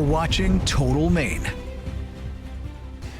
Watching Total Maine.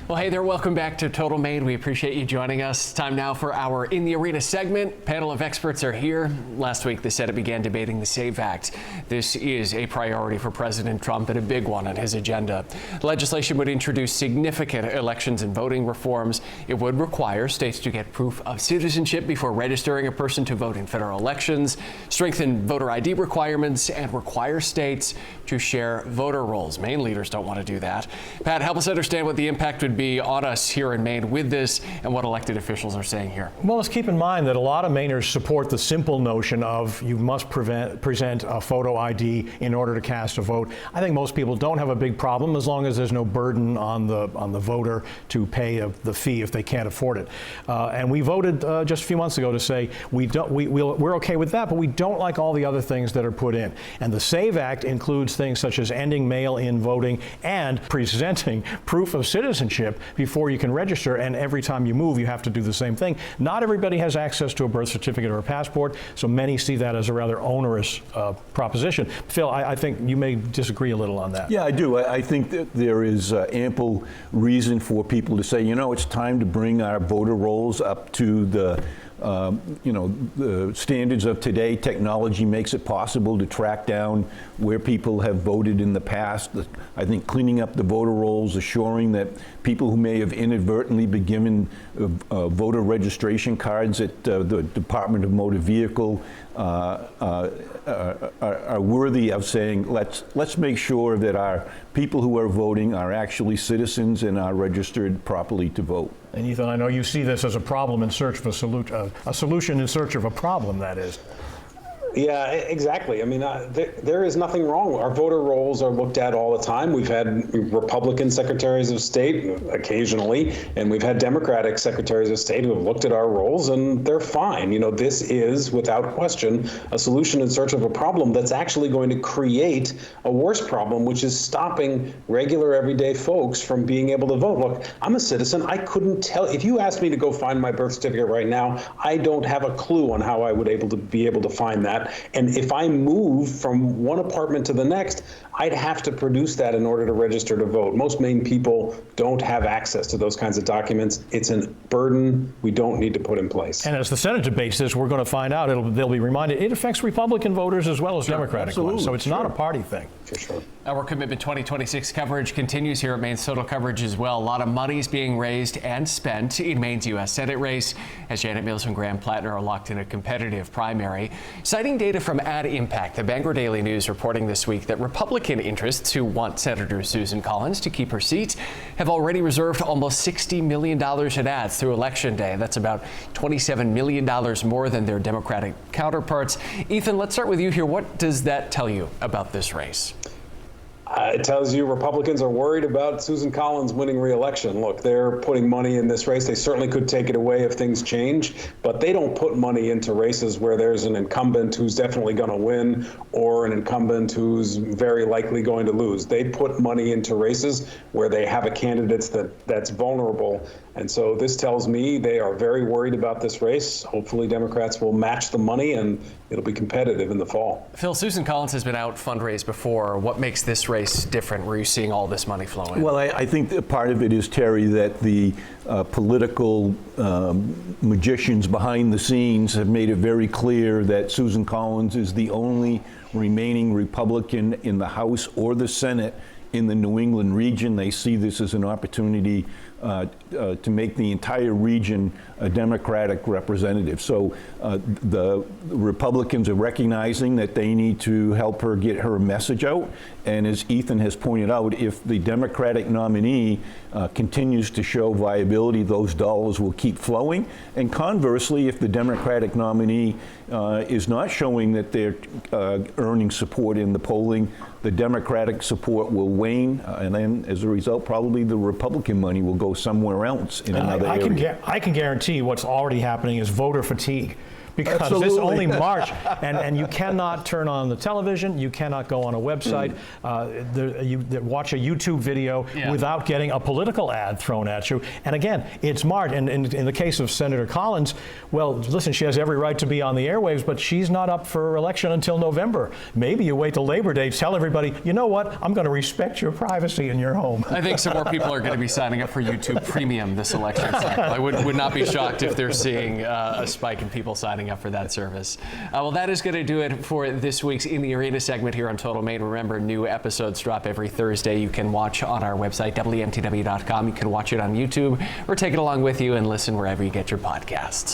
Well, hey there, welcome back to Total Maine. We appreciate you joining us. Time now for our In the Arena segment. Panel of experts are here. Last week, the Senate began debating the SAVE Act. This is a priority for President Trump and a big one on his agenda. Legislation would introduce significant elections and voting reforms. It would require states to get proof of citizenship before registering a person to vote in federal elections, strengthen voter ID requirements, and require states to share voter rolls. Maine leaders don't want to do that. Pat, help us understand what the impact would be on us here in Maine with this and what elected officials are saying here. Well, let's keep in mind that a lot of Mainers support the simple notion of you must present a photo ID in order to cast a vote. I think most people don't have a big problem as long as there's no burden on the voter to pay the fee if they can't afford it. And we voted just a few months ago to say we're okay with that, but we don't like all the other things that are put in. And the SAVE Act includes things such as ending mail-in voting and presenting proof of citizenship before you can register, and every time you move you have to do the same thing. Not everybody has access to a birth certificate or a passport, so many see that as a rather onerous proposition. Phil, I think you may disagree a little on that. Yeah, I do. I think that there is ample reason for people to say, you know, it's time to bring our voter rolls up to the the standards of today. Technology makes it possible to track down where people have voted in the past. I think cleaning up the voter rolls, assuring that people who may have inadvertently been given voter registration cards at the Department of Motor Vehicle are worthy of saying, let's make sure that our people who are voting are actually citizens and are registered properly to vote. And Ethan, I know you see this as a problem in search of a solution in search of a problem, that is. Yeah, exactly. I mean, there is nothing wrong. Our voter rolls are looked at all the time. We've had Republican secretaries of state occasionally, and we've had Democratic secretaries of state who have looked at our rolls, and they're fine. You know, this is, without question, a solution in search of a problem that's actually going to create a worse problem, which is stopping regular, everyday folks from being able to vote. Look, I'm a citizen. I couldn't tell. If you asked me to go find my birth certificate right now, I don't have a clue on how I would be able to find that. And if I move from one apartment to the next, I'd have to produce that in order to register to vote. Most Maine people don't have access to those kinds of documents. It's a burden we don't need to put in place. And as the Senate debates this, we're going to find out, they'll be reminded, it affects Republican voters as well as Democratic ones. So it's not a party thing. For sure. Our Commitment 2026 coverage continues here at Maine's Total coverage as well. A lot of money is being raised and spent in Maine's U.S. Senate race as Janet Mills and Graham Plattner are locked in a competitive primary. Citing data from Ad Impact, the Bangor Daily News reporting this week that Republican interests who want Senator Susan Collins to keep her seat have already reserved almost $60 million in ads through Election Day. That's about $27 million more than their Democratic counterparts. Ethan, let's start with you here. What does that tell you about this race? It tells you Republicans are worried about Susan Collins winning re-election. Look, they're putting money in this race. They certainly could take it away if things change, but they don't put money into races where there's an incumbent who's definitely going to win or an incumbent who's very likely going to lose. They put money into races where they have a candidate that's vulnerable. And so this tells me they are very worried about this race. Hopefully Democrats will match the money and it'll be competitive in the fall. Phil, Susan Collins has been out fundraised before. What makes this race different where you're seeing all this money flowing? Well, I think that part of it is, Terry, that the political magicians behind the scenes have made it very clear that Susan Collins is the only remaining Republican in the House or the Senate in the New England region. They see this as an opportunity to make the entire region a Democratic representative. So the Republicans are recognizing that they need to help her get her message out. And as Ethan has pointed out, if the Democratic nominee continues to show viability, those dollars will keep flowing. And conversely, if the Democratic nominee is not showing that they're earning support in the polling, the Democratic support will wane, and then as a result, probably the Republican money will go somewhere else in another area. I can guarantee what's already happening is voter fatigue. because this Absolutely. only March, and you cannot turn on the television, you cannot go on a website, watch a YouTube video without getting a political ad thrown at you. And again, it's March, and in the case of Senator Collins, well, listen, she has every right to be on the airwaves, but she's not up for election until November. Maybe you wait till Labor Day, tell everybody, you know what, I'm going to respect your privacy in your home. I think some more people are going to be signing up for YouTube Premium this election cycle. I would not be shocked if they're seeing a spike in people signing up for that service. Well, that is going to do it for this week's In the Arena segment here on Total Maine. Remember, new episodes drop every Thursday. You can watch on our website, WMTW.com. You can watch it on YouTube or take it along with you and listen wherever you get your podcasts.